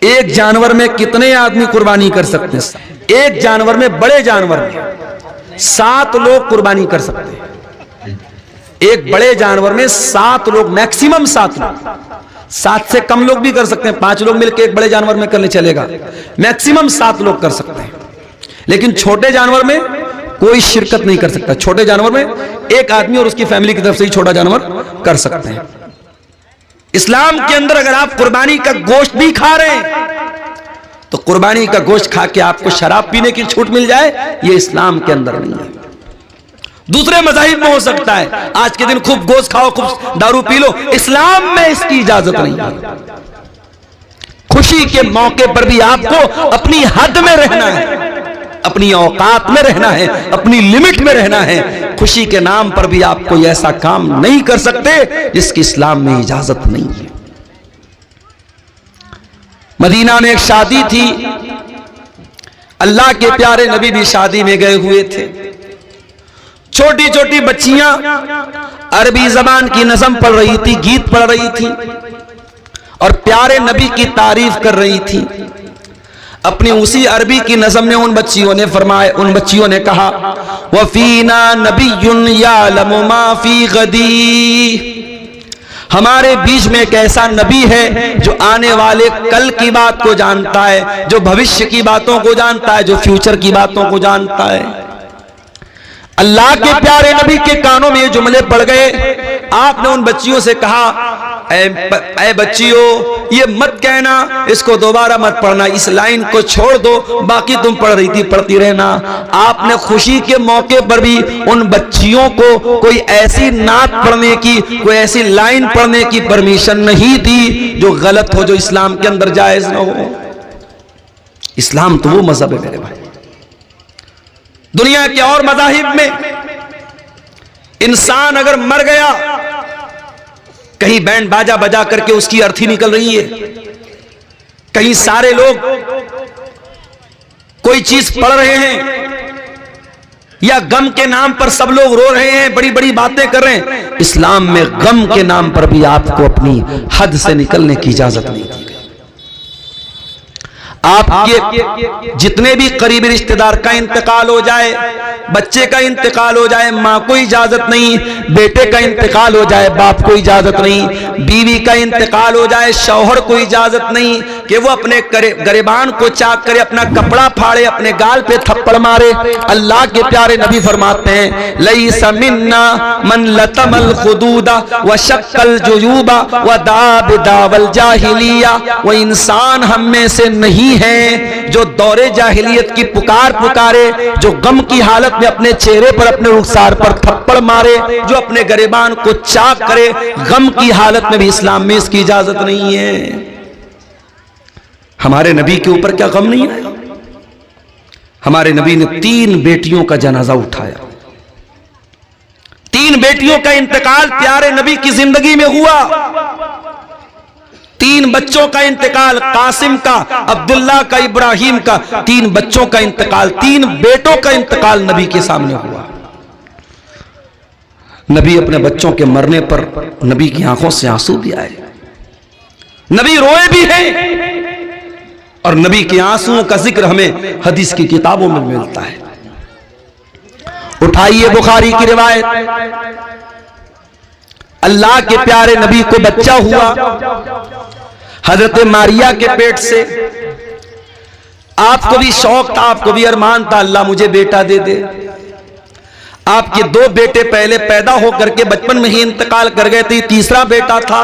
एक जानवर में कितने आदमी कुर्बानी कर सकते हैं? एक जानवर में, बड़े जानवर में 7 लोग कुर्बानी कर सकते हैं। एक बड़े जानवर में 7 लोग, मैक्सिमम 7 लोग। 7 से कम लोग भी कर सकते हैं, 5 लोग मिलकर एक बड़े जानवर में करने चलेगा। मैक्सिमम 7 लोग कर सकते हैं। लेकिन छोटे जानवर में कोई शिरकत नहीं कर सकता। छोटे जानवर में एक आदमी और उसकी फैमिली की तरफ से ही छोटा जानवर कर सकते हैं। इस्लाम के अंदर अगर आप कुर्बानी का गोश्त भी खा रहे हैं तो कुर्बानी का गोश्त खा के आपको शराब पीने की छूट मिल जाए, ये इस्लाम के अंदर नहीं है। दूसरे मज़ाहिब में हो सकता है, आज के दिन खूब गोश्त खाओ, खूब दारू पी लो। इस्लाम में इसकी इजाजत नहीं है। खुशी के मौके पर भी आपको अपनी हद में रहना है, अपनी औकात में रहना है, अपनी लिमिट में रहना है। खुशी के नाम पर भी आप कोई ऐसा काम नहीं कर सकते जिसकी इस्लाम में इजाजत नहीं है। मदीना में एक शादी थी, अल्लाह के प्यारे नबी भी शादी में गए हुए थे। छोटी छोटी बच्चियां अरबी जबान की नज़म पढ़ रही थी, गीत पढ़ रही थी और प्यारे नबी की तारीफ कर रही थी। अपनी उसी अरबी की नज़म में उन बच्चियों ने कहा, वफीना नबियुन यालमु मा फी गदी, हमारे बीच में एक ऐसा नबी है जो आने वाले कल की बात को जानता है, जो भविष्य की बातों को जानता है, जो फ्यूचर की बातों को जानता है। अल्लाह के प्यारे नबी के कानों में ये जुमले पड़ गए। आपने उन बच्चियों से कहा, ऐ बच्चियों, ये मत कहना, इसको दोबारा मत पढ़ना, इस लाइन को छोड़ दो, बाकी तुम पढ़ रही थी पढ़ती रहना। आपने खुशी के मौके पर भी उन बच्चियों को कोई ऐसी नात पढ़ने की, कोई ऐसी लाइन पढ़ने की परमिशन नहीं दी जो गलत हो, जो इस्लाम के अंदर जायज ना हो। इस्लाम तो वो मजहब है मेरे भाई। दुनिया के और मज़ाहिब में इंसान अगर मर गया, कहीं बैंड बाजा बजा करके उसकी अर्थी निकल रही है, कहीं सारे लोग कोई चीज पढ़ रहे हैं, या गम के नाम पर सब लोग रो रहे हैं, बड़ी बड़ी बातें कर रहे हैं। इस्लाम में गम के नाम पर भी आपको अपनी हद से निकलने की इजाजत नहीं दी गई। आपके जितने भी करीबी रिश्तेदार का इंतकाल हो जाए, बच्चे का इंतकाल हो जाए, माँ को इजाजत नहीं, बेटे का इंतकाल हो जाए, बाप को इजाजत नहीं, बीवी का इंतकाल हो जाए, शौहर को इजाजत नहीं कि वो अपने गरेबान को चाक करे, अपना कपड़ा फाड़े, अपने गाल पे थप्पड़ मारे। अल्लाह के प्यारे नबी फरमाते हैं, लैसा मिन्ना मन लतमल खुदूदा व शक्कल जुयूबा व दाब दावल जाहिलिया, वो इंसान हम में से नहीं है जो दौरे जाहिलियत की पुकार पुकारे, जो गम की हालत में अपने चेहरे पर, अपने रुखसार पर थप्पड़ मारे, जो अपने गरेबान को चाक करे। गम की हालत में भी इस्लाम में इसकी इजाजत नहीं है। हमारे नबी के ऊपर क्या गम नहीं है? हमारे नबी ने 3 बेटियों का जनाजा उठाया। 3 बेटियों का इंतकाल प्यारे नबी की जिंदगी में हुआ। 3 बच्चों का इंतकाल, कासिम का, अब्दुल्ला का, इब्राहिम का, 3 बच्चों का इंतकाल, 3 बेटों का इंतकाल नबी के सामने हुआ। नबी अपने बच्चों के मरने पर नबी की आंखों से आंसू भी आए, नबी रोए भी हैं, और नबी के आंसुओं का जिक्र हमें हदीस की किताबों में मिलता है। उठाइए बुखारी की रिवायत, अल्लाह के प्यारे नबी को बच्चा हुआ हजरत मारिया के पेट से। आपको भी शौक था, आपको भी अरमान था, अल्लाह मुझे बेटा दे दे। आपके 2 बेटे पहले पैदा होकर के बचपन में ही इंतकाल कर गए थे, तीसरा बेटा था।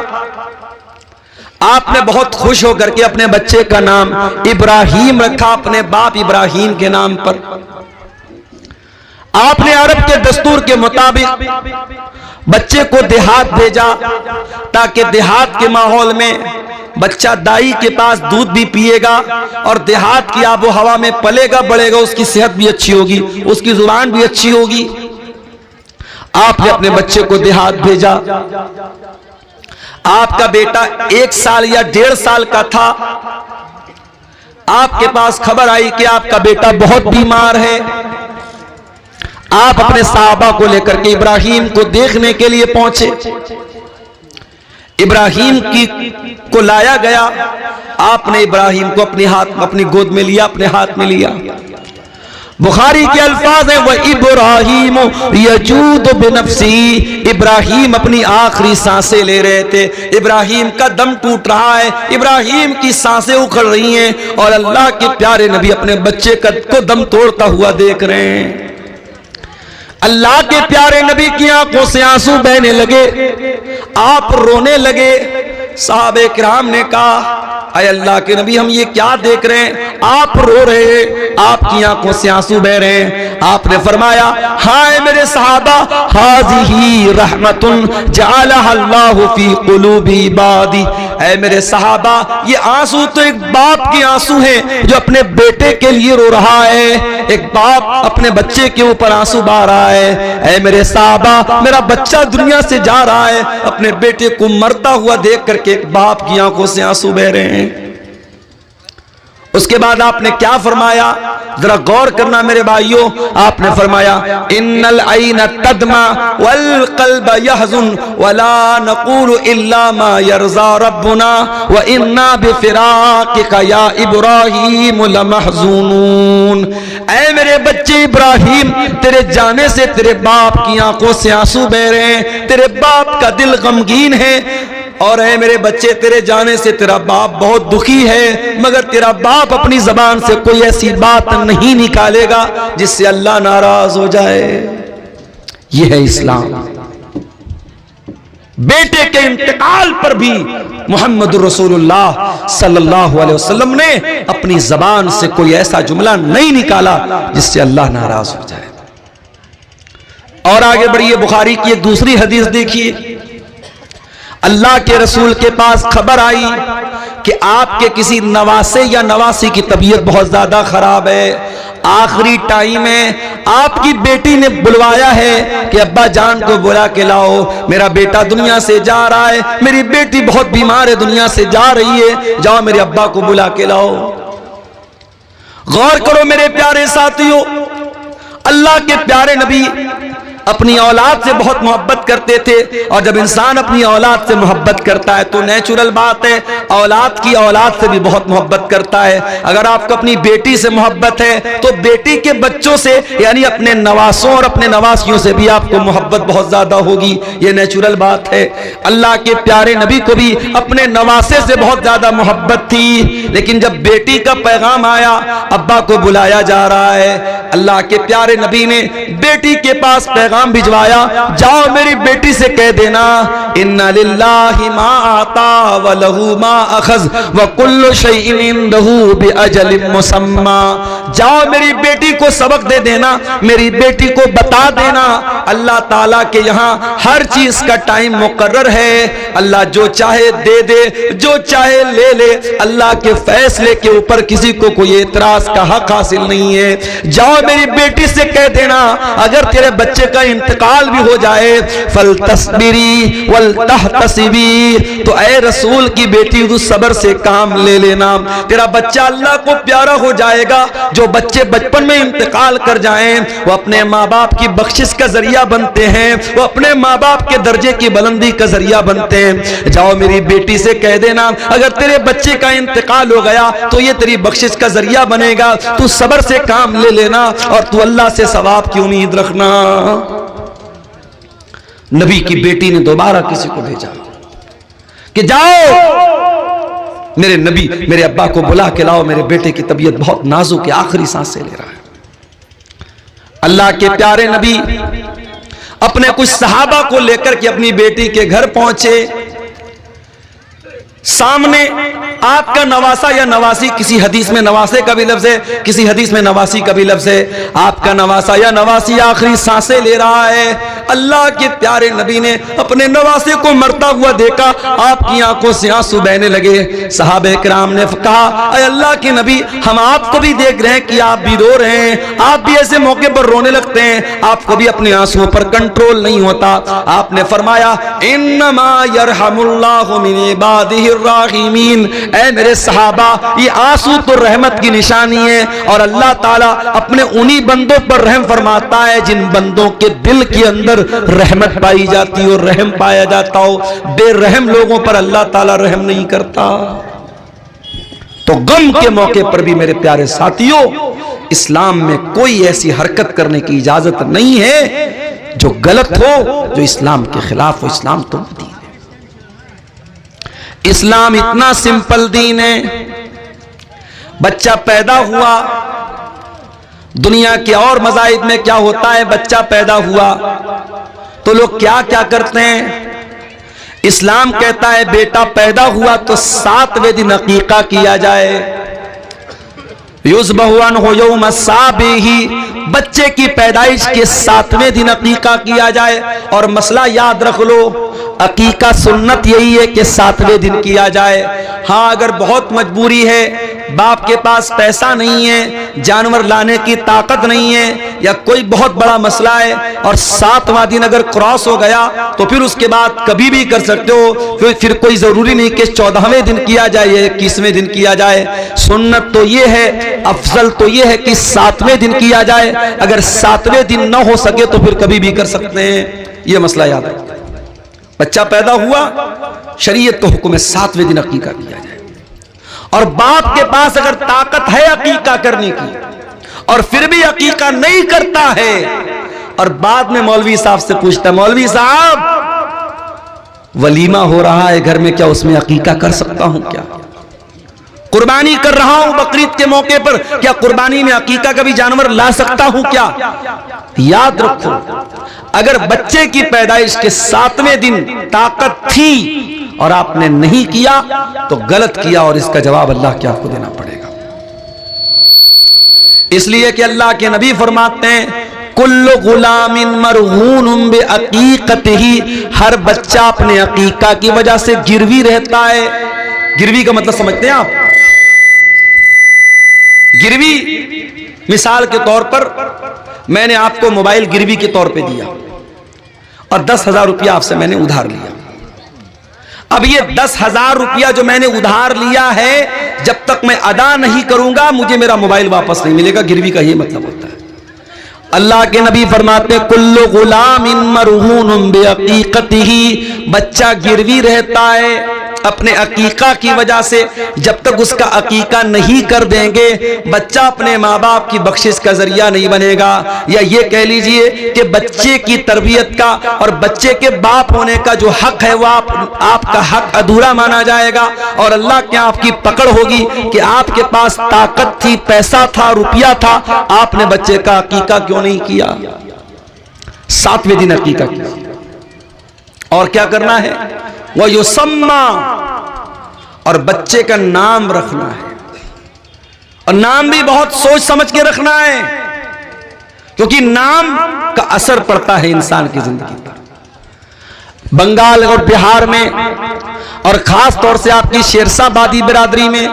आपने बहुत खुश होकर के अपने बच्चे का नाम इब्राहिम रखा, अपने बाप इब्राहिम के नाम पर। आपने अरब के दस्तूर के मुताबिक बच्चे को देहात भेजा, ताकि देहात के माहौल में बच्चा दाई के पास दूध भी पिएगा और देहात की आबो हवा में पलेगा बढ़ेगा, उसकी सेहत भी अच्छी होगी, उसकी जुबान भी अच्छी होगी। आपने अपने बच्चे को देहात भेजा। आपका बेटा 1 साल या 1.5 साल का था। आपके पास खबर आई कि आपका बेटा बहुत बीमार है। आप अपने साहबा को लेकर के इब्राहिम को देखने के लिए पहुंचे। इब्राहिम की को लाया गया, आपने इब्राहिम को अपने हाथ अपनी गोद में लिया, अपने हाथ में लिया। बुखारी के अल्फाज हैं, वह इब्राहिम यजूद बिनफ्सी, इब्राहिम अपनी आखिरी सांसें ले रहे थे, इब्राहिम का दम टूट रहा है, इब्राहिम की सांसें उखड़ रही हैं और अल्लाह के प्यारे नबी अपने बच्चे को दम तोड़ता हुआ देख रहे हैं। अल्लाह के प्यारे नबी की आंखों से आंसू बहने लगे, आप रोने लगे। साहबे किराम ने कहा, अय अल्लाह के नबी, हम ये क्या देख रहे हैं, आप रो रहे हैं, आपकी आंखों से आंसू बह रहे हैं। आपने फरमाया, हाय मेरे सहाबा, हाज़िही रहमतुन जअलहा अल्लाहु फी कुलूबि इबादी, ऐ मेरे सहाबा, ये आंसू तो एक बाप के आंसू हैं जो अपने बेटे के लिए रो रहा है। एक बाप अपने बच्चे के ऊपर आंसू बहा रहा है। ऐ मेरे सहाबा, मेरा बच्चा दुनिया से जा रहा है, अपने बेटे को मरता हुआ देख करके एक बाप की आंखों से आंसू बह रहे हैं। उसके बाद आपने क्या फरमाया, जरा गौर करना मेरे भाइयों। आपने फरमाया, इन्नल ऐन तदमा वल क़ल्ब यहज़ुन वला नक़ूलु इल्ला मा यरज़ा रब्बुना व इन्ना बिफ़िराक़िका या इब्राहीम लमहज़ूनून। ऐ मेरे बच्चे इब्राहिम, तेरे जाने से तेरे बाप की आंखों से आंसू बह रहे हैं, तेरे बाप का दिल गमगीन है। और है मेरे बच्चे, तेरे जाने से तेरा बाप बहुत दुखी है, मगर तेरा बाप अपनी जबान से कोई ऐसी बात नहीं निकालेगा जिससे अल्लाह नाराज हो जाए। यह है इस्लाम। बेटे के इंतकाल पर भी मोहम्मद रसूलुल्लाह सल्लल्लाहु अलैहि वसल्लम ने अपनी जबान से कोई ऐसा जुमला नहीं निकाला जिससे अल्लाह नाराज हो जाए। और आगे बढ़िए, बुखारी की एक दूसरी हदीस देखिए। अल्लाह के रसूल के पास खबर आई कि आपके किसी नवासे या नवासी की तबीयत बहुत ज्यादा खराब है, आखिरी टाइम है, आपकी बेटी ने बुलवाया है कि अब्बा जान को बुला के लाओ, मेरा बेटा दुनिया से जा रहा है, मेरी बेटी बहुत बीमार है, दुनिया से जा रही है, जाओ मेरे अब्बा को बुला के लाओ। गौर करो मेरे प्यारे साथियों, अल्लाह के प्यारे नबी अपनी औलाद से बहुत मोहब्बत करते थे, और जब इंसान अपनी औलाद से मोहब्बत करता है तो नेचुरल बात है औलाद की औलाद से भी बहुत मोहब्बत करता है। अगर आपको अपनी बेटी से मोहब्बत है तो बेटी के बच्चों से, यानी अपने नवासों और अपने नवासियों से भी आपको मोहब्बत बहुत ज्यादा होगी, ये नेचुरल बात है। अल्लाह के प्यारे नबी को भी अपने नवासे से बहुत ज्यादा मोहब्बत थी, लेकिन जब बेटी का पैगाम आया, अब्बा को बुलाया जा रहा है, अल्लाह के प्यारे नबी ने बेटी के पास पैगाम भिजवाया, जाओ मेरी बेटी से कह देना, इन्ना लिल्लाहि मा आता व लहू मा अखज़ व कुल्लु शैइन इंदहू बिअजलिन मुसम्मा। जाओ मेरी बेटी को सबक दे देना, मेरी बेटी को बता देना, अल्लाह ताला के यहाँ हर चीज का टाइम मुकर्रर है, अल्लाह जो चाहे दे दे, जो चाहे ले ले, अल्लाह के फैसले के ऊपर किसी को कोई एतराज का हक हासिल नहीं है। जाओ मेरी बेटी से कह देना, अगर तेरे बच्चे का इंतकाल भी हो जाए, फल तस्बिरी वल तहतसिबी, तो ऐ रसूल की बेटी तू सब्र से काम ले लेना, तेरा बच्चा अल्लाह को प्यारा हो जाएगा। जो बच्चे बचपन में इंतकाल कर जाएं वो अपने माँ बाप की बख्शिश का जरिया बनते हैं, वो अपने माँ बाप के दर्जे की बुलंदी का जरिया बनते हैं। जाओ मेरी बेटी से कह देना, अगर तेरे बच्चे का इंतकाल हो गया तो ये तेरी बख्शिश का जरिया बनेगा, तू सब्र से काम ले लेना और तू अल्लाह से सवाब की उम्मीद रखना। नबी की बेटी ने दोबारा किसी को भेजा कि जाओ मेरे नबी, मेरे अब्बा को बुला के लाओ, मेरे बेटे की तबीयत बहुत नाजुक है, आखिरी सांसें ले रहा है। अल्लाह के प्यारे नबी अपने कुछ सहाबा को लेकर के अपनी बेटी के घर पहुंचे। सामने आपका नवासा या नवासी, किसी हदीस में नवासे का भी लफ्ज है, किसी हदीस में नवासी का भी लफ्ज है, आपका नवासा या नवासी आखिरी सांसें ले रहा है। अल्लाह के प्यारे नबी ने अपने नवासे को मरता हुआ देखा, आपकी आंखों से आंसू बहने लगे। सहाबे किराम ने कहा, अरे अल्लाह के नबी, हम आपको भी देख रहे हैं कि आप भी रो रहे हैं, आप भी ऐसे मौके पर रोने लगते हैं, आपको भी अपने आंसुओं पर कंट्रोल नहीं होता। आपने फरमाया, इन्नमा यरहमुल्लाहु मिन इबादिहिर राहिमीन, ऐ मेरे सहाबा, ये आंसू तो रहमत की निशानी है, और अल्लाह ताला अपने उन्हीं बंदों पर रहम फरमाता है जिन बंदों के दिल के अंदर अंदर रहमत पाई जाती हो, रहम पाया जाता हो। बेरहम लोगों पर अल्लाह ताला रहम नहीं करता। तो गम के मौके पर भी मेरे प्यारे साथियों, इस्लाम में कोई ऐसी हरकत करने की इजाजत नहीं है जो गलत हो, जो इस्लाम के खिलाफ हो। इस्लाम तो दीन है, इस्लाम इतना सिंपल दीन है। बच्चा पैदा हुआ, दुनिया के और मज़ाहिब में क्या होता है, बच्चा पैदा हुआ तो लोग क्या क्या करते हैं। इस्लाम कहता है बेटा पैदा हुआ तो 7वें दिन अकीका किया जाए। युज़बहुअन हो यौम साबिही, बच्चे की पैदाइश के 7वें दिन अकीका किया जाए। और मसला याद रख लो, अकीका सुन्नत यही है कि 7वें दिन किया जाए। हाँ, अगर बहुत मजबूरी है, बाप के पास पैसा नहीं है, जानवर लाने की ताकत नहीं है, या कोई बहुत बड़ा मसला है और 7वां दिन अगर क्रॉस हो गया तो फिर उसके बाद कभी भी कर सकते हो। फिर कोई जरूरी नहीं कि 14वें दिन किया जाए या 21वें दिन किया जाए। सुन्नत तो ये है, अफजल तो ये है कि 7वें दिन किया जाए। अगर 7वें दिन न हो सके तो फिर कभी भी कर सकते हैं। यह मसला याद है। बच्चा पैदा हुआ, शरीयत का हुक्म है 7वें दिन अकीका किया जाए। और बाप के पास अगर ताकत है अकीका करने की और फिर भी अकीका नहीं करता है, और बाद में मौलवी साहब से पूछता है, मौलवी साहब वलीमा हो रहा है घर में, क्या उसमें अकीका कर सकता हूं? क्या कुर्बानी कर रहा हूं बकरीद के मौके पर, क्या कुर्बानी में अकीका का भी जानवर ला सकता हूं क्या? याद रखो, अगर बच्चे की पैदाइश के 7वें दिन ताकत थी और आपने नहीं किया तो गलत किया, और इसका जवाब अल्लाह के आपको देना पड़ेगा। इसलिए कि अल्लाह के नबी फरमाते हैं, कुल्लु गुलामिन मरहूनुम बिअकीकतिही, हर बच्चा अपने अकीका की वजह से गिरवी रहता है। गिरवी का मतलब समझते हैं आप? गिरवी, मिसाल के तौर पर मैंने आपको मोबाइल गिरवी के तौर पे दिया और 10,000 रुपया आपसे मैंने उधार लिया। अब ये 10,000 रुपया जो मैंने उधार लिया है, जब तक मैं अदा नहीं करूंगा मुझे मेरा मोबाइल वापस नहीं मिलेगा। गिरवी का ये मतलब होता है। अल्लाह के नबी फरमाते हैं, कुल्लु गुलामिन मरहूनुम बिअकीकतिही, बच्चा गिरवी रहता है अपने अकीका की वजह से। जब तक उसका अकीका नहीं कर देंगे, बच्चा अपने माँ बाप की बख्शिश का जरिया नहीं बनेगा। या ये कह लीजिए कि बच्चे की तरबियत का और बच्चे के बाप होने का जो हक है वो आपका हक अधूरा माना जाएगा, और अल्लाह के आपकी पकड़ होगी कि आपके पास ताकत थी, पैसा था, रुपया था, आपने बच्चे का अकीका क्यों नहीं किया? 7वें दिन अकीका किया। और क्या करना है? वह युसम्मा, और बच्चे का नाम रखना है। और नाम भी बहुत सोच समझ के रखना है, क्योंकि नाम का असर पड़ता है इंसान की जिंदगी पर। बंगाल और बिहार में और खास तौर से आपकी शेरशाहबादी बिरादरी में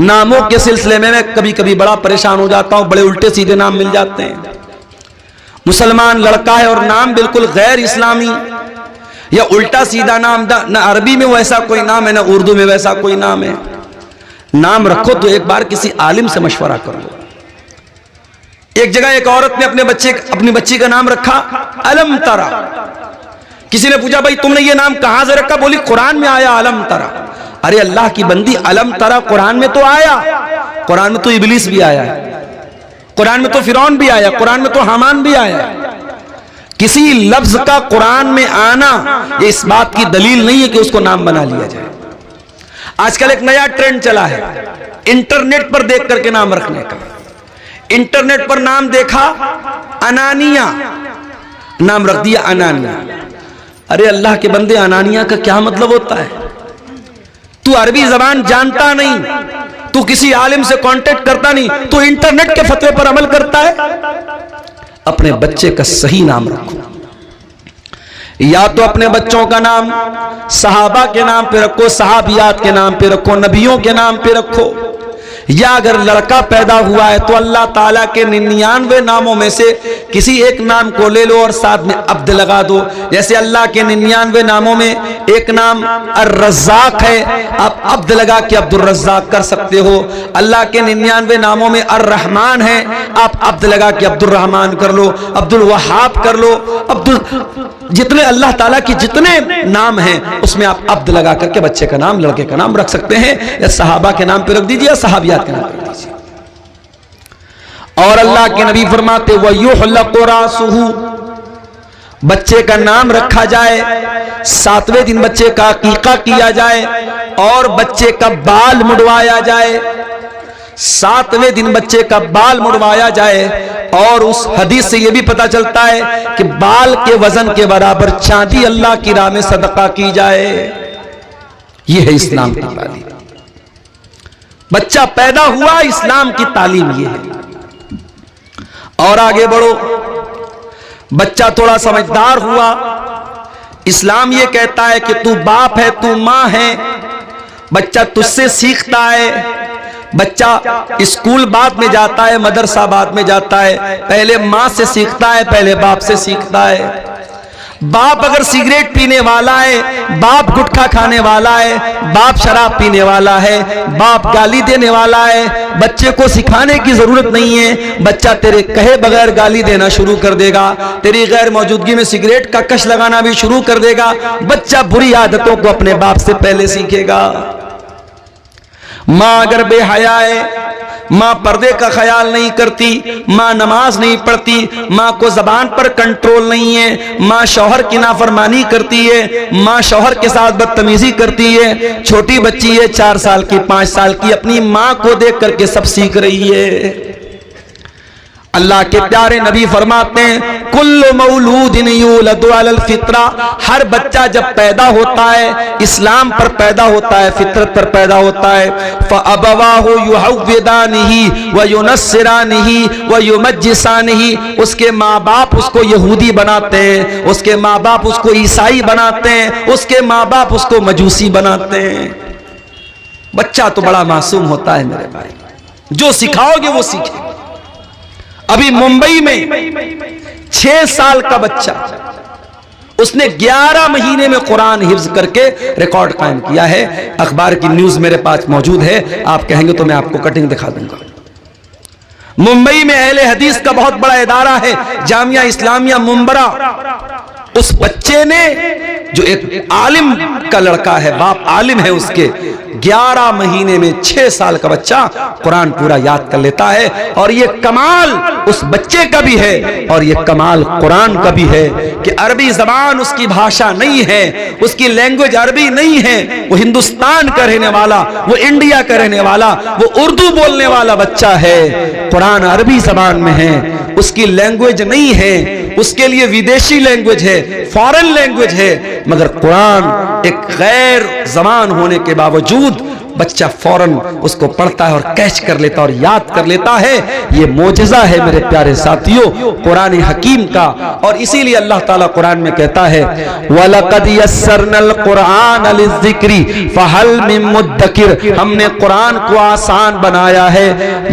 नामों के सिलसिले में मैं कभी कभी बड़ा परेशान हो जाता हूं। बड़े उल्टे सीधे नाम मिल जाते हैं। मुसलमान लड़का है और नाम बिल्कुल गैर इस्लामी या उल्टा सीधा नाम, ना अरबी में वैसा कोई नाम है ना उर्दू में वैसा कोई नाम है। नाम रखो तो एक बार किसी आलिम से मशवरा करो। एक जगह एक औरत ने अपनी बच्ची का नाम रखा अलम तरा। किसी ने पूछा, भाई तुमने ये नाम कहां से रखा? बोली कुरान में आया अलम तरा। अरे अल्लाह की बंदी, अलम तरा कुरान में तो आया, कुरान में तो इबलीस भी आया है, कुरान में तो फिरौन भी आया, कुरान में तो हामान भी आया। किसी लफ्ज का कुरान में आना ये इस बात की दलील नहीं है कि उसको नाम बना लिया जाए। आजकल एक नया ट्रेंड चला है इंटरनेट पर देख करके नाम रखने का। इंटरनेट पर नाम देखा अनानिया, नाम रख दिया अनानिया। अरे अल्लाह के बंदे, अनानिया का क्या मतलब होता है? तू अरबी जबान जानता नहीं, तू किसी आलिम से कांटेक्ट करता नहीं, तू इंटरनेट के फतवे पर अमल करता है। अपने बच्चे का सही नाम रखो। या तो अपने बच्चों का नाम सहाबा के नाम पे रखो, सहाबियात के नाम पे रखो, नबियों के नाम पे रखो, या अगर लड़का पैदा हुआ है तो अल्लाह ताला के 99 नामों में से किसी एक नाम को ले लो और साथ में अब्द लगा दो। जैसे अल्लाह के 99 नामों में एक नाम अर्रज़्ज़ाक़ है, आप अब्द लगा के अब्दुल रज़्ज़ाक़ कर सकते हो। अल्लाह के 99 नामों में अर्रहमान है, आप अब्द लगा के अब्दुल रहमान कर लो, अब्दुल वहाब कर लो, जितने अल्लाह ताला के जितने नाम हैं उसमें आप अब्द लगा करके बच्चे का नाम, लड़के का नाम रख सकते हैं, या सहाबा के नाम पे रख दीजिए या सहाबियात के नाम पे रख दीजिए। और अल्लाह के नबी फरमाते वयुहलक़ु रासुहु, बच्चे का नाम रखा जाए, 7वें दिन बच्चे का अकीका किया जाए और बच्चे का बाल मुड़वाया जाए, 7वें दिन बच्चे का बाल मुड़वाया जाए। और उस हदीस से यह भी पता चलता है कि बाल के वजन के बराबर चांदी अल्लाह की राह में सदका की जाए। यह है इस्लाम की तालीम। बच्चा पैदा हुआ, इस्लाम की तालीम यह है। और आगे बढ़ो, बच्चा थोड़ा समझदार हुआ, इस्लाम यह कहता है कि तू बाप है, तू मां है, बच्चा तुझसे सीखता है। बच्चा स्कूल बाद में जाता है, मदरसा बाद में जाता है, पहले मां से सीखता है, पहले बाप से सीखता है। बाप अगर सिगरेट पीने वाला है, बाप गुटखा खाने वाला है, बाप शराब पीने वाला है, बाप गाली देने वाला है, बच्चे को सिखाने की जरूरत नहीं है, बच्चा तेरे कहे बगैर गाली देना शुरू कर देगा, तेरी गैर मौजूदगी में सिगरेट का कश लगाना भी शुरू कर देगा। बच्चा बुरी आदतों को अपने बाप से पहले सीखेगा। मां अगर बेहया है, मां पर्दे का ख्याल नहीं करती, मां नमाज नहीं पढ़ती, मां को जबान पर कंट्रोल नहीं है, मां शौहर की नाफरमानी करती है, मां शौहर के साथ बदतमीजी करती है, छोटी बच्ची है 4 साल की 5 साल की, अपनी मां को देख करके सब सीख रही है। अल्लाह के प्यारे नबी फरमाते हैं कुल्लु मौलूदिन यूलदु अलल फित्रा, हर बच्चा जब पैदा होता है इस्लाम पर पैदा होता है, फितरत पर पैदा होता है। फअबवाहु युहव्विदानिही व युनस्सिरानिही व युमज्जिसानिही, उसके माँ बाप उसको यहूदी बनाते हैं, उसके माँ बाप उसको ईसाई बनाते हैं, उसके माँ बाप उसको मजूसी बनाते हैं। बच्चा तो बड़ा मासूम होता है मेरे भाई, जो सिखाओगे वो सीखेगा। अभी मुंबई में 6 साल का बच्चा, उसने 11 महीने में कुरान हिफ्ज करके रिकॉर्ड कायम किया है। अखबार की न्यूज मेरे पास मौजूद है, आप कहेंगे तो मैं आपको कटिंग दिखा दूंगा। मुंबई में अहले हदीस का बहुत बड़ा इदारा है, जामिया इस्लामिया मुंबरा। उस बच्चे ने, जो एक आलिम का लड़का है, बाप आलिम है उसके, 11 महीने में 6 साल का बच्चा कुरान पूरा याद कर लेता है। और ये कमाल उस बच्चे का भी है और ये कमाल कुरान का भी है कि अरबी जबान उसकी भाषा नहीं है, उसकी लैंग्वेज अरबी नहीं है। वो हिंदुस्तान का रहने वाला, वो इंडिया का रहने वाला, वो उर्दू बोलने वाला बच्चा है, कुरान अरबी जबान में है, उसकी लैंग्वेज नहीं है, उसके लिए विदेशी लैंग्वेज है, फॉरेन लैंग्वेज है, मगर कुरान एक गैर जबान होने के बावजूद बच्चा फौरन उसको पढ़ता है और कैच कर लेता और याद कर लेता है। ये मोजज़ा है मेरे प्यारे साथियों कुरान हकीम का। और इसीलिए अल्लाह ताला कुरान में कहता है वलक़द यस्सरनल कुरान लिज़्ज़िक्रि फ़हल मिन मुद्दकिर, हमने कुरान को आसान बनाया है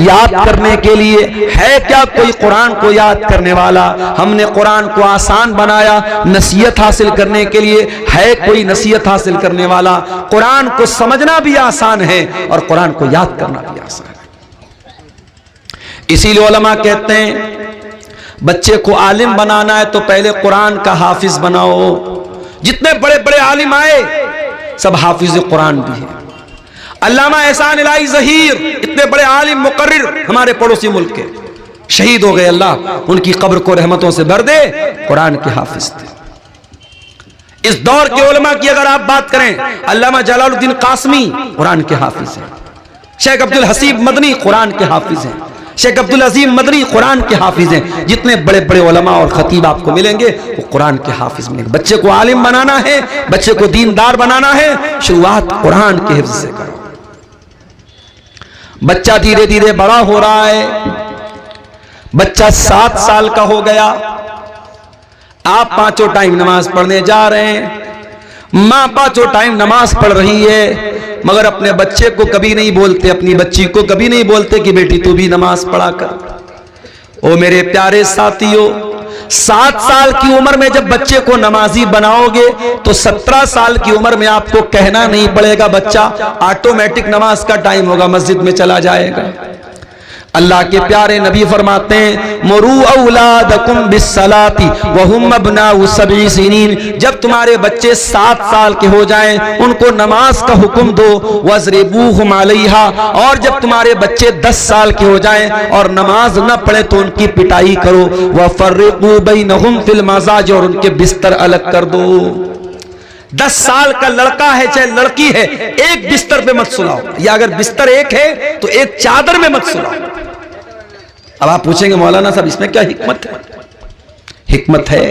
याद करने के लिए। है क्या कोई कुरान को याद करने वाला? हमने कुरान को आसान बनाया नसीहत हासिल करने के लिए। है कोई नसीहत हासिल करने वाला? कुरान को समझना भी आसान है और कुरान को याद करना भी आसान है। इसीलिए उलमा कहते हैं बच्चे को आलिम बनाना है तो पहले कुरान का हाफिज बनाओ। जितने बड़े बड़े आलिम आए सब हाफिज कुरान भी है। अल्लामा एहसान इलाही ज़हीर इतने बड़े आलिम मुकर्रिर हमारे पड़ोसी मुल्क के शहीद हो गए, अल्लाह उनकी कब्र को रहमतों से भर दे, कुरान के हाफिज थे। इस दौर के उलमा की अगर आप बात करें, अल्लामा जलालुद्दीन कासमी कुरान के हाफिज हैं, शेख अब्दुल हसीब मदनी कुरान के हाफिज हैं, शेख अब्दुल अजीम मदनी कुरान के हाफिज हैं। जितने बड़े बड़े उलमा और खतीब आपको मिलेंगे वो कुरान के हाफिज मिलेंगे। बच्चे को आलिम बनाना है, बच्चे को दीनदार बनाना है, शुरुआत कुरान के हिफ्ज से करो। बच्चा धीरे धीरे बड़ा हो रहा है, बच्चा 7 साल का हो गया, आप 5 टाइम नमाज पढ़ने जा रहे हैं, माँ 5 टाइम नमाज पढ़ रही है, मगर अपने बच्चे को कभी नहीं बोलते, अपनी बच्ची को कभी नहीं बोलते कि बेटी तू भी नमाज पढ़ा कर। ओ मेरे प्यारे साथियों, 7 साल की उम्र में जब बच्चे को नमाजी बनाओगे तो 17 साल की उम्र में आपको कहना नहीं पड़ेगा, बच्चा ऑटोमेटिक नमाज का टाइम होगा, मस्जिद में चला जाएगा। अल्लाह के प्यारे नबी फरमाते हैं, मुरू औलादकुम बिस्सलाती वहुम अब्नाउ सबई सिनीन, जब तुम्हारे बच्चे 7 साल के हो जाएं उनको नमाज का हुक्म दो, वज़रिबूहुम अलैहा, और जब तुम्हारे बच्चे 10 साल के हो जाएं और नमाज न पढ़े तो उनकी पिटाई करो, वफ़र्रिक़ू बैनहुम फिल मज़ाज, और उनके बिस्तर अलग कर दो। 10 साल का लड़का है चाहे लड़की है, एक बिस्तर पे मत सुलाओ, या अगर बिस्तर एक है तो एक चादर में मत सुलाओ। अब आप पूछेंगे मौलाना साहब इसमें क्या हिकमत है? हिकमत है,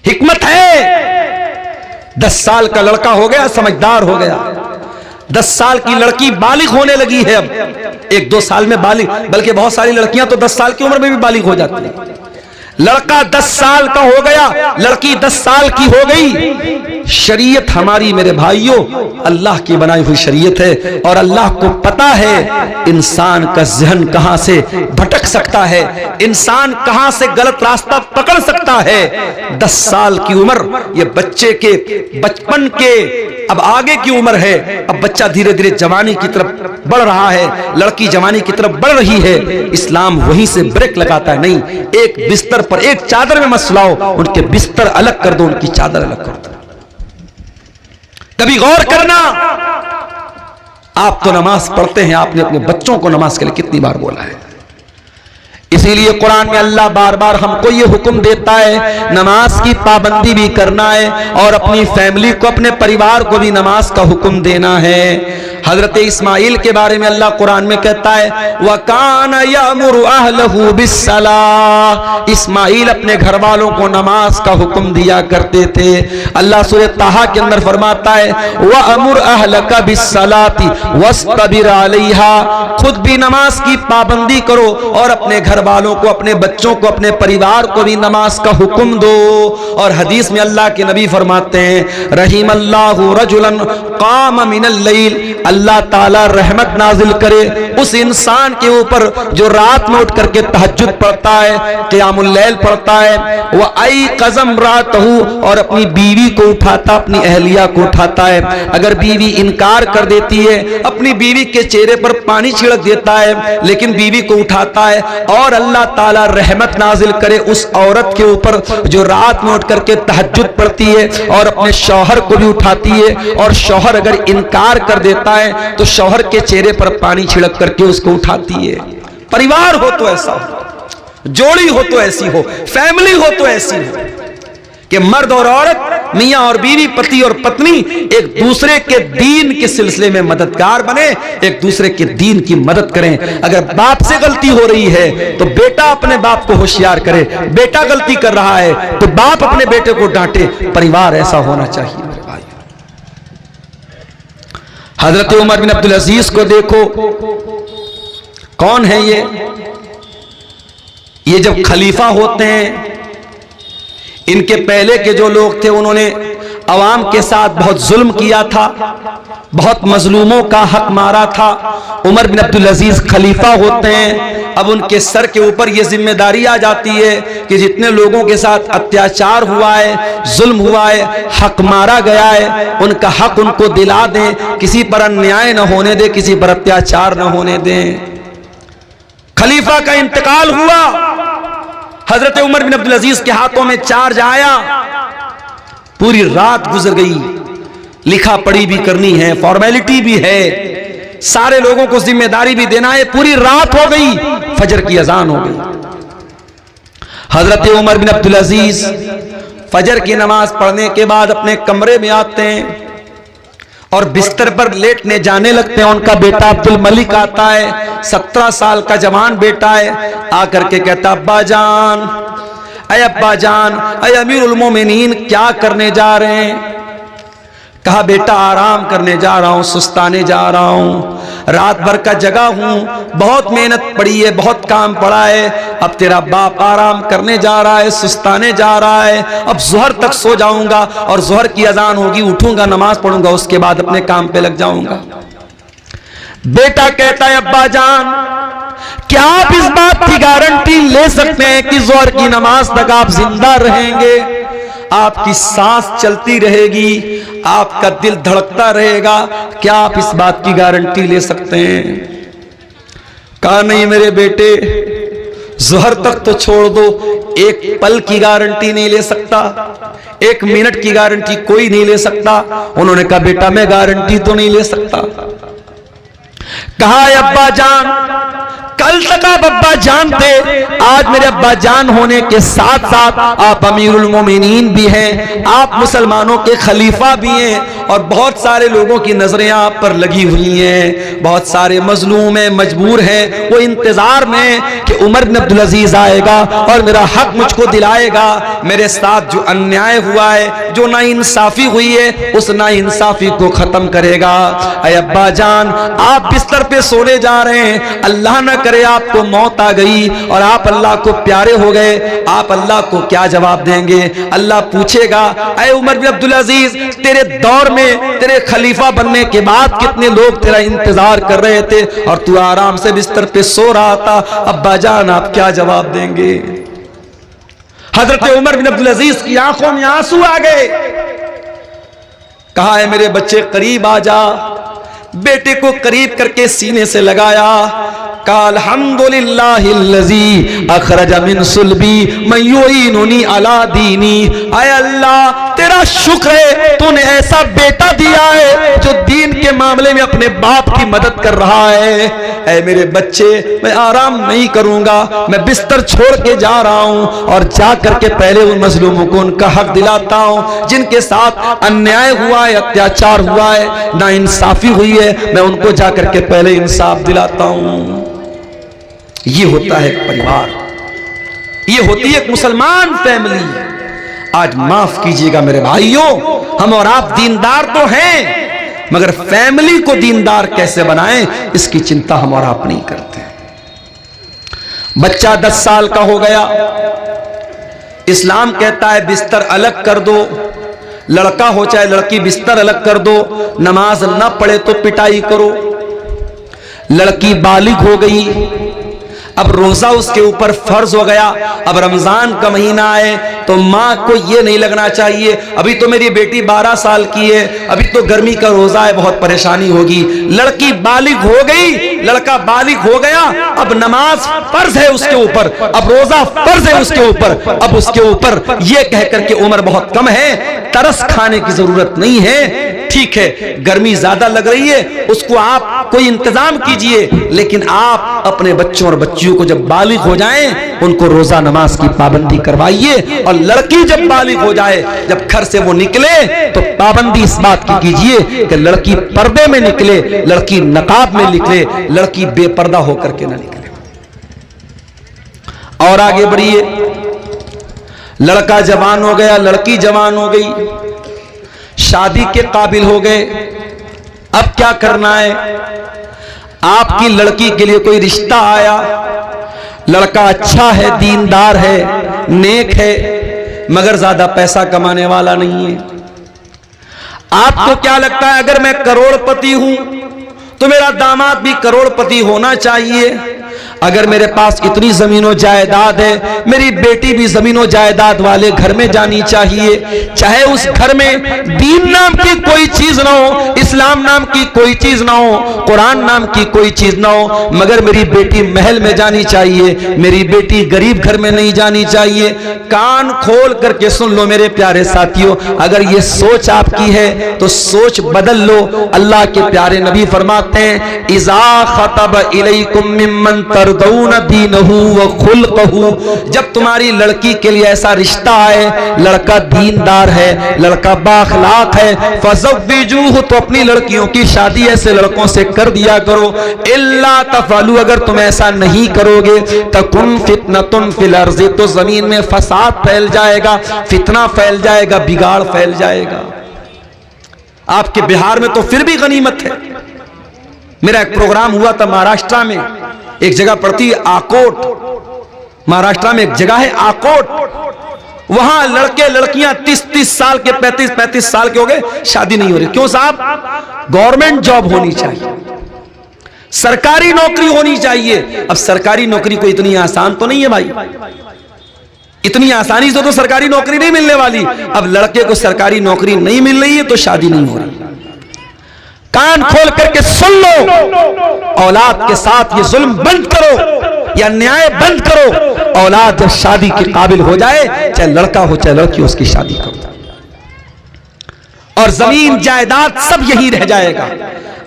हिकमत है। 10 साल का लड़का हो गया, समझदार हो गया, 10 साल की लड़की बालिग होने लगी है, अब 1-2 साल में बालिग, बल्कि बहुत सारी लड़कियां तो 10 साल की उम्र में भी बालिग हो जाती है। लड़का 10 साल का हो गया, लड़की 10 साल की हो गई। शरीयत हमारी मेरे भाइयों अल्लाह की बनाई हुई शरीयत है, और अल्लाह को पता है इंसान का ज़हन कहां से भटक सकता है, इंसान कहां से गलत रास्ता पकड़ सकता है। 10 साल की उम्र ये बच्चे के बचपन के अब आगे की उम्र है। अब बच्चा धीरे धीरे जवानी की तरफ बढ़ रहा है, लड़की जवानी की तरफ बढ़ रही है। इस्लाम वहीं से ब्रेक लगाता है, नहीं, एक बिस्तर पर एक चादर में मत सुलाओ, उनके बिस्तर अलग कर दो, उनकी चादर अलग कर दो। कभी गौर करना, आप तो नमाज पढ़ते हैं, आपने अपने बच्चों को नमाज के लिए कितनी बार बोला है? इसीलिए कुरान में अल्लाह बार बार हमको ये हुक्म देता है नमाज की पाबंदी भी करना है, और अपनी फैमिली को, अपने परिवार को भी नमाज का हुक्म देना है। हजरत इस्माइल के बारे में अल्लाह कुरान में कहता है, वकान यामुरु अहलहु बिस्सलाह, इस्माइल अपने घर वालों को नमाज का हुक्म दिया करते थे। अल्लाह सूरह ताहा के अंदर फरमाता है, वअमुर अहलका बिस्सलाती वस्तबिर अलैहा, खुद भी नमाज की पाबंदी करो और अपने घर वालों को, अपने बच्चों को, अपने परिवार को भी नमाज का हुक्म दो। और हदीस में अल्लाह के नबी फरमाते हैं, रहीमल्लाहु रजुलन काम मिनल लैल, अल्लाह ताला रहमत नाजिल करे उस इंसान के ऊपर जो रात में उठ करके तहज्जुद पढ़ता है, क़ियामुल लैल पढ़ता है, वह आई कज़म रातहू, और अपनी बीवी को उठाता, अपनी अहलिया को उठाता है। अगर बीवी इनकार कर देती है, अपनी बीवी के चेहरे पर पानी छिड़क देता है, लेकिन बीवी को उठाता है, और अल्लाह ताला रहमत नाजिल करे उस औरत के ऊपर जो रात में उठ करके तहज्जुद पढ़ती है और अपने शौहर को भी उठाती है, और शौहर अगर इनकार कर देता है तो शौहर के चेहरे पर पानी छिड़क करके उसको उठाती है। परिवार हो तो ऐसा हो, जोड़ी हो तो ऐसी हो, फैमिली हो तो ऐसी हो कि मर्द और औरत, मियां और बीवी, पति और पत्नी एक दूसरे के दीन के सिलसिले में मददगार बने, एक दूसरे के दीन की मदद करें। अगर बाप से गलती हो रही है तो बेटा अपने बाप को होशियार करे, बेटा गलती कर रहा है तो बाप अपने बेटे को डांटे। परिवार ऐसा होना चाहिए मेरे भाई। हजरत उमर बिन अब्दुल अजीज को देखो, कौन है ये जब खलीफा होते हैं, इनके पहले के जो लोग थे उन्होंने अवाम के साथ बहुत जुल्म किया था, बहुत मजलूमों का हक मारा था। उमर बिन अब्दुल अजीज खलीफा होते हैं, अब उनके सर के ऊपर यह जिम्मेदारी आ जाती है कि जितने लोगों के साथ अत्याचार हुआ है, जुल्म हुआ है, हक मारा गया है, उनका हक उनको दिला दें, किसी पर अन्याय न होने दें, किसी पर अत्याचार न होने दें। खलीफा का इंतकाल हुआ, हजरत उमर बिन अब्दुल अजीज के हाथों में चार्ज आया, पूरी रात गुजर गई, लिखा पढ़ी भी करनी है, फॉर्मेलिटी भी है, सारे लोगों को जिम्मेदारी भी देना है, पूरी रात हो गई, फजर की अजान हो गई। हजरत उमर बिन अब्दुल अजीज फजर की नमाज पढ़ने के बाद अपने कमरे में आते हैं और बिस्तर पर लेटने जाने लगते हैं। उनका बेटा अब्दुल मलिक आता है, 17 साल का जवान बेटा है, आकर के कहता, अब्बा जान, अय अब्बा जान, अय अमीरुल मोमिनीन, क्या करने जा रहे हैं? कहा बेटा आराम करने जा रहा हूं, सुस्ताने जा रहा हूं, रात भर का जगा हूं, बहुत मेहनत पड़ी है, बहुत काम पड़ा है, अब तेरा बाप आराम करने जा रहा है, सुस्ताने जा रहा है, अब ज़ोहर तक सो जाऊंगा और ज़ोहर की अजान होगी, उठूंगा, नमाज पढ़ूंगा, उसके बाद अपने काम पे लग जाऊंगा। बेटा कहता है अब्बा जान, क्या आप इस बात की गारंटी ले सकते हैं कि ज़ोहर की नमाज तक आप जिंदा रहेंगे, आपकी सांस चलती रहेगी, आपका दिल धड़कता रहेगा, क्या आप इस बात की गारंटी ले सकते हैं? कहा नहीं मेरे बेटे, ज़ोहर तक तो छोड़ दो, एक पल की गारंटी नहीं ले सकता, एक मिनट की गारंटी कोई नहीं ले सकता। उन्होंने कहा बेटा मैं गारंटी तो नहीं ले सकता। कहा अब्बा जान, कल तक आप अब्बा जान थे, आज मेरे अब्बा जान होने के साथ साथ आप अमीरुल मोमिनीन भी हैं, आप मुसलमानों के खलीफा भी हैं, और बहुत सारे लोगों की नजरें आप पर लगी हुई हैं, बहुत सारे मजलूम हैं, मजबूर हैं, वो इंतजार में कि उमर बिन अब्दुल अजीज आएगा और मेरा हक मुझको दिलाएगा, मेरे साथ जो अन्याय हुआ है, जो नाइंसाफी हुई है, उस नाइंसाफी को खत्म करेगा। अय अब्बा जान, आप बिस्तर पे सोने जा रहे हैं, अल्लाह न करे आपको मौत आ गई और आप अल्लाह को प्यारे हो गए, आप अल्लाह को क्या जवाब देंगे? अल्लाह पूछेगा, अय उमर बिन अब्दुल अजीज, तेरे दौर में तेरे खलीफा बनने के बाद कितने लोग तेरा इंतजार कर रहे थे और तू आराम से बिस्तर पे सो रहा था, अब्बा जान आप क्या जवाब देंगे? हजरत उमर बिन अब्दुल अजीज की आंखों में आंसू आ गए। कहा है मेरे बच्चे करीब आ जा, बेटे को करीब करके सीने से लगाया, कहा अल्हम्दुलिल्लाहिल्लज़ी अखरज मिन सुल्बी मन युईनुनी अला दीनी, आय अल्लाह तेरा शुक्र है तूने ऐसा बेटा दिया है जो दीन के मामले में अपने बाप की मदद कर रहा है। ऐ मेरे बच्चे, मैं आराम नहीं करूंगा, मैं बिस्तर छोड़ के जा रहा हूं और जा करके पहले उन मजलूमों को उनका हक दिलाता हूं, जिनके साथ अन्याय हुआ है, अत्याचार हुआ है, नाइंसाफी हुई है, मैं उनको जा करके पहले इंसाफ दिलाता हूं। ये होता है परिवार, ये होती है एक मुसलमान फैमिली। आज माफ कीजिएगा मेरे भाइयों, हम और आप दीनदार तो हैं, मगर फैमिली को दीनदार कैसे बनाएं इसकी चिंता हम और आप नहीं करते। बच्चा 10 साल का हो गया, इस्लाम कहता है बिस्तर अलग कर दो, लड़का हो चाहे लड़की बिस्तर अलग कर दो, नमाज ना पढ़े तो पिटाई करो। लड़की बालिग हो गई, अब रोजा उसके ऊपर फर्ज हो गया, अब रमजान का महीना है तो माँ को ये नहीं लगना चाहिए अभी तो मेरी बेटी 12 साल की है, अभी तो गर्मी का रोजा है, बहुत परेशानी होगी। लड़की बालिग हो गई, लड़का बालिग हो गया, अब नमाज फर्ज है उसके ऊपर, अब रोजा फर्ज है उसके ऊपर, अब उसके ऊपर ये कह करके उम्र बहुत कम है, तरस खाने की जरूरत नहीं है। ठीक है गर्मी ज्यादा लग रही है, उसको आप कोई इंतजाम कीजिए, लेकिन आप अपने बच्चों और बच्चियों को जब बालिग हो जाएं उनको रोजा नमाज की पाबंदी करवाइए। और लड़की जब बालिग हो जाए, जब घर से वो निकले तो पाबंदी इस बात की कीजिए कि लड़की पर्दे में निकले, लड़की नकाब में निकले, लड़की बेपर्दा होकर के ना निकले। और आगे बढ़िए, लड़का जवान हो गया, लड़की जवान हो गई, शादी के काबिल हो गए, अब क्या करना है? आपकी लड़की के लिए कोई रिश्ता आया, लड़का अच्छा है, दीनदार है, नेक है, मगर ज्यादा पैसा कमाने वाला नहीं है। आपको क्या लगता है अगर मैं करोड़पति हूं तो मेरा दामाद भी करोड़पति होना चाहिए? अगर मेरे पास इतनी जमीनों जायदाद है, मेरी बेटी भी जमीनों जायदाद वाले घर में जानी चाहिए, चाहे उस घर में दीन नाम की कोई चीज ना हो, इस्लाम नाम की कोई चीज ना हो, कुरान नाम की कोई चीज ना हो, मगर मेरी बेटी महल में जानी चाहिए, मेरी बेटी गरीब घर में नहीं जानी चाहिए। कान खोल करके सुन लो मेरे प्यारे साथियों, अगर ये सोच आपकी है तो सोच बदल लो। अल्लाह के प्यारे नबी फरमाते हैं, इज़ा खतब इलैकुम मिम्मन तरदौन दीनहु व खुल्क़हु, जब तुम्हारी लड़की के लिए ऐसा रिश्ता आए, लड़का दीनदार है, लड़का बाखलाक है, फज़व्विजूहु, तो अपनी लड़कियों की शादी ऐसे लड़कों से कर दिया करो। इल्ला तफ़अलू, अगर तुम ऐसा नहीं करोगे, तकुन फितनतुन फिल अर्ज़ि, तो जमीन में फसाद फैल जाएगा, फितना फैल जाएगा, बिगाड़ फैल जाएगा। आपके बिहार में तो फिर भी गनीमत है। मेरा एक प्रोग्राम हुआ था महाराष्ट्र में, एक जगह पड़ती है आकोट, महाराष्ट्र में एक जगह है आकोट, वहां लड़के लड़कियां 30-30 साल के 35-35 साल के हो गए, शादी नहीं हो रही। क्यों साहब? गवर्नमेंट जॉब होनी चाहिए, सरकारी नौकरी होनी चाहिए। अब सरकारी नौकरी को इतनी आसान तो नहीं है भाई, इतनी आसानी से तो सरकारी नौकरी नहीं मिलने वाली। अब लड़के को सरकारी नौकरी नहीं मिल रही है तो शादी नहीं हो रही। कान खोल करके सुन लो, औलाद के साथ ये जुल्म बंद करो या न्याय बंद करो। औलाद जब शादी के काबिल हो जाए, चाहे लड़का हो चाहे लड़की, उसकी शादी करो और जमीन जायदाद सब यही रह जाएगा।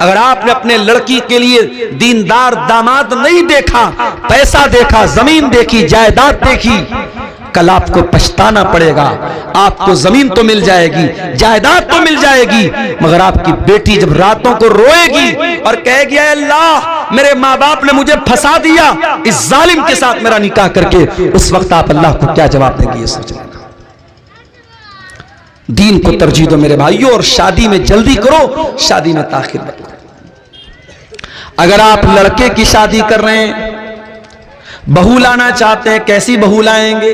अगर आपने अपने लड़की के लिए दीनदार दामाद नहीं देखा, पैसा देखा, जमीन देखी, जायदाद देखी, कल आपको पछताना पड़ेगा। आपको जमीन तो मिल जाएगी, जायदाद तो मिल जाएगी, मगर आपकी बेटी जब रातों को रोएगी और कहेगी अल्लाह मेरे माँ बाप ने मुझे फंसा दिया इस जालिम के साथ मेरा निकाह करके, उस वक्त आप अल्लाह को क्या जवाब देंगे? ये सोचना। दीन को तरजीह दो मेरे भाइयों, और शादी में जल्दी करो, शादी में ताखिर मत करो। अगर आप लड़के की शादी कर रहे हैं, बहू लाना चाहते हैं, कैसी बहू लाएंगे?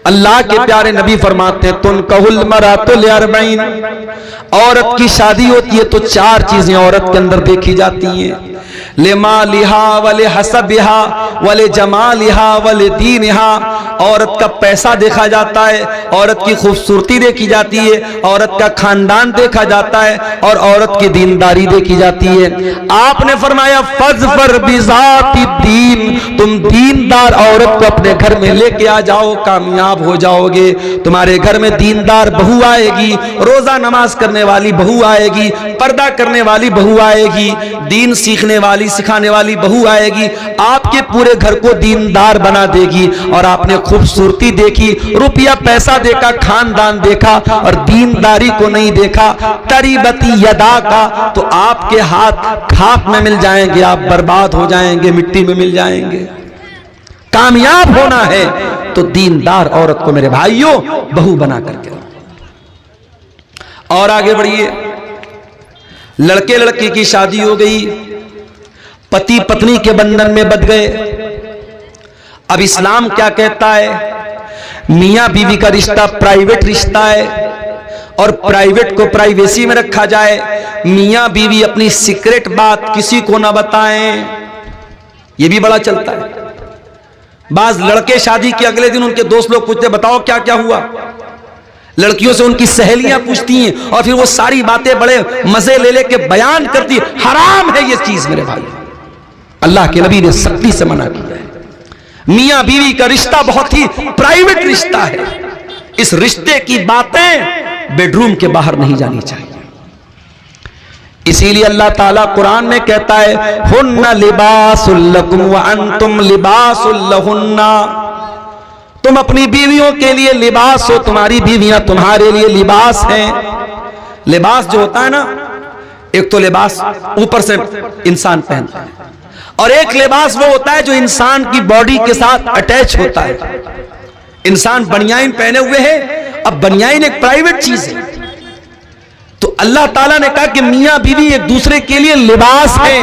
अल्लाह के प्यारे नबी फरमाते हैं तुनकहुल मरातुल अर्बईन, औरत की शादी होती है तो 4 चीजें औरत के अंदर देखी जाती हैं। लिमालिहा वले हसबिहा वले जमालिहा वले दीनिहा, औरत का पैसा देखा जाता है, औरत की खूबसूरती देखी जाती है, औरत का खानदान देखा जाता है और औरत की दीनदारी देखी जाती है। आपने फरमाया फज़फर बिज़ाति दीन, तुम दीनदार औरत को अपने घर में लेके आ जाओ, कामयाब हो जाओगे। तुम्हारे घर में दीनदार बहू आएगी, रोजा नमाज करने वाली बहू आएगी, पर्दा करने वाली बहू आएगी, दीन सीखने वाली सिखाने वाली बहू आएगी, आपके पूरे घर को दीनदार बना देगी। और आपने खूबसूरती देखी, रुपया पैसा देखा, खानदान देखा और दीनदारी को नहीं देखा, तरीबती यदा का, तो आपके हाथ खाक में मिल जाएंगे, आप बर्बाद हो जाएंगे, मिट्टी में मिल जाएंगे। कामयाब होना है तो दीनदार औरत को मेरे भाइयों बहू बना करके। और आगे बढ़िए, लड़के लड़की की शादी हो गई, पति पत्नी के बंधन में बंध गए। अब इस्लाम क्या कहता है? मियां बीवी का रिश्ता प्राइवेट रिश्ता है और प्राइवेट को प्राइवेसी में रखा जाए। मियां बीवी अपनी सीक्रेट बात किसी को ना बताएं, यह भी बड़ा चलता है। बाज लड़के शादी के अगले दिन उनके दोस्त लोग पूछते बताओ क्या क्या हुआ, लड़कियों से उनकी सहेलियां पूछती हैं और फिर वो सारी बातें बड़े मजे ले लेके बयान करती है। हराम है ये चीज मेरे भाई, अल्लाह के नबी ने सख्ती से मना किया है। मियां बीवी का रिश्ता बहुत ही प्राइवेट रिश्ता है, इस रिश्ते की बातें बेडरूम के बाहर नहीं जानी चाहिए। इसीलिए अल्लाह ताला कुरान में कहता है हुन्ना लिबासुल लकुम व अंतुम लिबासुल लहुन्ना, तुम अपनी बीवियों के लिए लिबास हो, तुम्हारी बीवियां तुम्हारे लिए लिबास हैं। लिबास जो होता है ना, एक तो लिबास ऊपर से इंसान पहनता है और एक लिबास वो होता है जो इंसान की बॉडी के साथ अटैच होता है। इंसान बनियाइन पहने हुए है, अब बनियाइन एक प्राइवेट चीज है, तो अल्लाह ताला ने कहा कि मियां बीवी एक दूसरे के लिए लिबास है।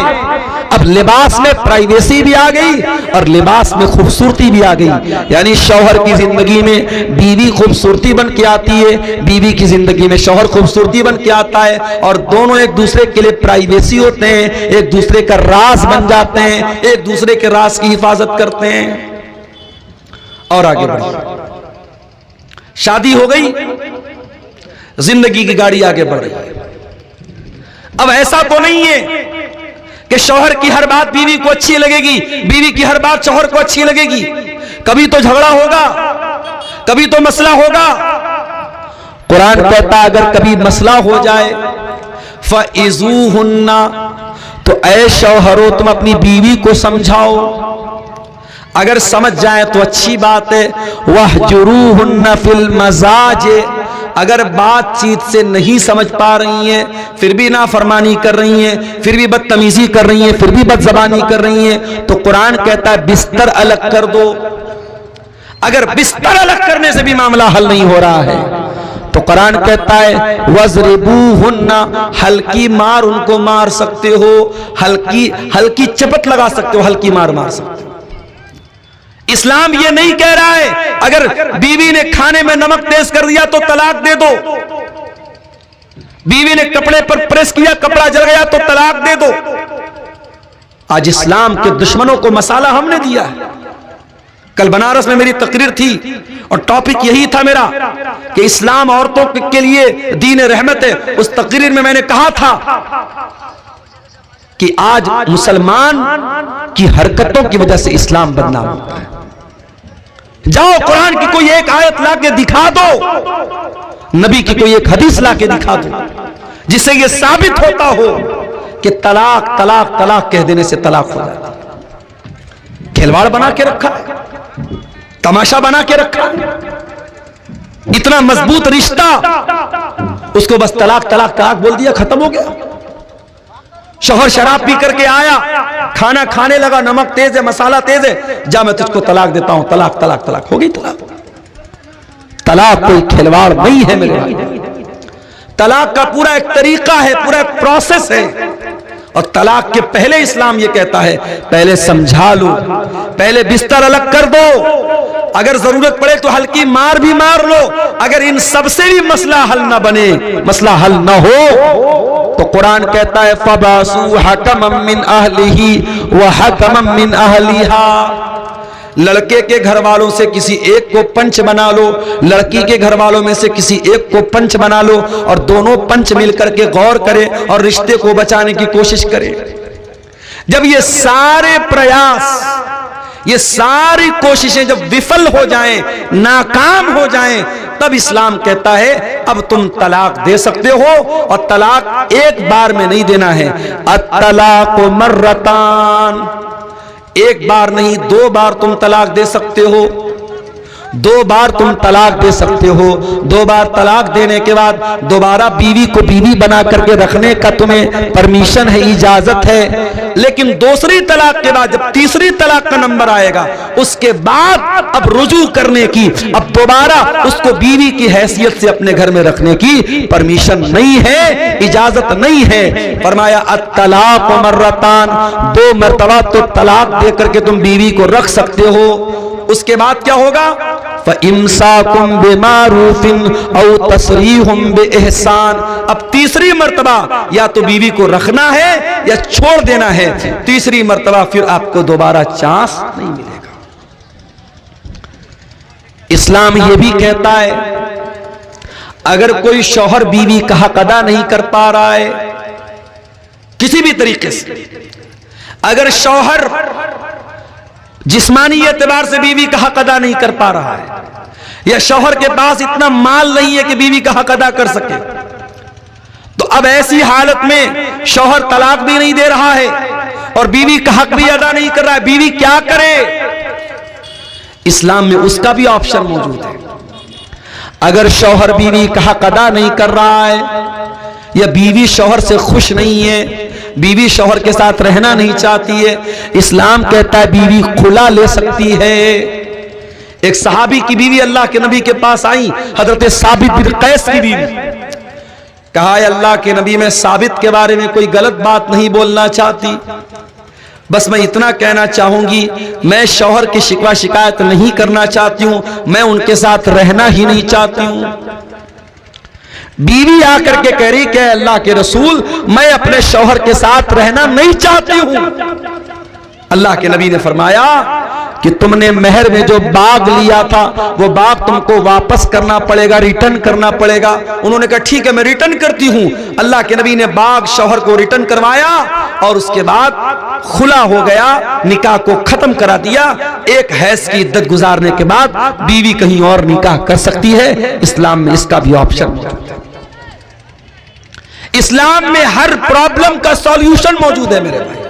अब लिबास में प्राइवेसी भी आ गई और लिबास में खूबसूरती भी आ गई, यानी शौहर की जिंदगी में बीवी खूबसूरती बन के आती है, बीवी की जिंदगी में शौहर खूबसूरती बन के आता है और दोनों एक दूसरे के लिए प्राइवेसी होते हैं, एक दूसरे का राज बन जाते हैं, एक दूसरे के राज की हिफाजत करते हैं। और आगे बढ़िए, शादी हो गई, जिंदगी की गाड़ी आगे बढ़ रही है। अब ऐसा तो नहीं है कि शौहर की हर बात बीवी को अच्छी लगेगी, बीवी की हर बात शौहर को अच्छी लगेगी। कभी तो झगड़ा होगा, कभी तो मसला होगा। कुरान कहता अगर कभी मसला हो जाए फ़इज़ूहुन्ना, तो ऐ शौहरो तुम अपनी बीवी को समझाओ, अगर समझ जाए तो अच्छी बात है। वहजुरूहुन्ना फिल मज़ाज, अगर बातचीत से नहीं समझ पा रही हैं, फिर भी नाफरमानी कर रही हैं, फिर भी बदतमीजी कर रही हैं, फिर भी बदज़बानी कर रही हैं, तो कुरान कहता है बिस्तर अलग कर दो। अगर बिस्तर अलग करने से भी मामला हल नहीं हो रहा है तो कुरान कहता है वज़रिबूहुन्ना, हल्की मार उनको मार सकते हो, हल्की चपट लगा सकते हो, हल्की मार मार सकते हो। इस्लाम ये नहीं कह रहा है अगर बीवी ने खाने में नमक तेज कर दिया तो तलाक दे दो, बीवी ने कपड़े पर प्रेस किया, कपड़ा जल गया तो तलाक दे दो। आज इस्लाम के दुश्मनों को मसाला हमने दिया है। कल बनारस में मेरी तकरीर थी और टॉपिक यही था मेरा कि इस्लाम औरतों के लिए दीन रहमत है। उस तकरीर में मैंने कहा था कि आज मुसलमान की हरकतों की वजह से इस्लाम बदनाम होता है। जाओ कुरान की कोई एक आयत लाके दिखा दो, नबी की कोई एक हदीस लाके दिखा दो जिससे यह साबित होता हो कि तलाक तलाक तलाक कह देने से तलाक हो जाता है। खिलवाड़ बना के रखा, तमाशा बना के रखा, इतना मजबूत रिश्ता, उसको बस तलाक तलाक तलाक बोल दिया, खत्म हो गया। शौहर शराब पी करके आया, खाना खाने लगा, नमक तेज है, मसाला तेज है, जा मैं तुझको तलाक देता हूं, तलाक तलाक तलाक हो गई तलाक। तलाक कोई खिलवाड़ नहीं है मेरे भाई। तलाक का पूरा एक तरीका है, पूरा एक प्रोसेस है। और तलाक के पहले इस्लाम ये कहता है पहले समझा लो, पहले बिस्तर अलग कर दो, अगर जरूरत पड़े तो हल्की मार भी मार लो। अगर इन सबसे भी मसला हल ना बने, मसला हल ना हो, तो कुरान कहता है फबासू हकमम मिन अहलिही व हकमम मिन अहलिहा। लड़के के घर वालों से किसी एक को पंच बना लो, लड़की के घर वालों में से किसी एक को पंच बना लो, और दोनों पंच मिलकर के गौर करें और रिश्ते को बचाने की कोशिश करें। जब ये सारे प्रयास, ये सारी कोशिशें जब विफल हो जाएं, नाकाम हो जाएं, तब इस्लाम कहता है अब तुम तलाक दे सकते हो। और तलाक एक बार में नहीं देना है, अत-तलाक़ मर्रतान, एक बार नहीं 2 बार तुम तलाक दे सकते हो, 2 बार तुम तलाक दे सकते हो। 2 बार तलाक देने के बाद दोबारा बीवी को बीवी बना करके रखने का तुम्हें परमिशन है, इजाजत है। लेकिन दूसरी तलाक के बाद जब तीसरी तलाक का नंबर आएगा, उसके बाद अब रुजू करने की, अब दोबारा उसको बीवी की हैसियत से अपने घर में रखने की परमिशन नहीं है, इजाजत नहीं है। फरमाया अत-तलाक़ मर्रतान, 2 मरतबा तो तलाक दे करके तुम बीवी को रख सकते हो। उसके बाद क्या होगा? फ़इम्साकुम बिमारूफिन औ तसरीहुम बिइहसान। अब तीसरी मर्तबा या तो बीवी को रखना है या छोड़ देना है, तीसरी मर्तबा फिर आपको दोबारा चांस नहीं मिलेगा। इस्लाम यह भी कहता है अगर कोई शौहर बीवी का हक अदा नहीं कर पा रहा है किसी भी तरीके से, अगर शौहर जिस्मानी एतबार से बीवी का हक अदा नहीं कर पा रहा है, या शौहर के पास इतना माल नहीं है कि बीवी का हक अदा कर सके, तो अब ऐसी हालत में शौहर तलाक भी नहीं दे रहा है और बीवी का हक भी अदा नहीं कर रहा है, बीवी क्या करे? इस्लाम में उसका भी ऑप्शन मौजूद है। अगर शौहर बीवी का हक अदा नहीं कर रहा है या बीवी शौहर से खुश नहीं है, बीवी शौहर के साथ रहना नहीं चाहती है, इस्लाम कहता है बीवी खुला ले सकती है। एक सहाबी की बीवी अल्लाह के नबी के पास आई, हजरत साबित बिन कैस की बीवी। कहा अल्लाह के नबी, मैं साबित के बारे में कोई गलत बात नहीं बोलना चाहती, बस मैं इतना कहना चाहूंगी, मैं शौहर की शिकवा शिकायत नहीं करना चाहती हूं, मैं उनके साथ रहना ही नहीं चाहती हूं। बीवी आकर के कह रही कि अल्लाह के रसूल, मैं अपने शौहर के साथ रहना नहीं चाहती हूं। अल्लाह के नबी ने फरमाया कि तुमने मेहर में जो बाग लिया था वो बाग तुमको वापस करना पड़ेगा, रिटर्न करना पड़ेगा। उन्होंने कहा ठीक है मैं रिटर्न करती हूं। अल्लाह के नबी ने बाग शौहर को रिटर्न करवाया और उसके बाद खुला हो गया, निकाह को खत्म करा दिया। एक हैज की इद्दत गुजारने के बाद बीवी कहीं और निकाह कर सकती है। इस्लाम में इसका भी ऑप्शन मौजूद है। इस्लाम में हर प्रॉब्लम का सॉल्यूशन मौजूद है मेरे भाई।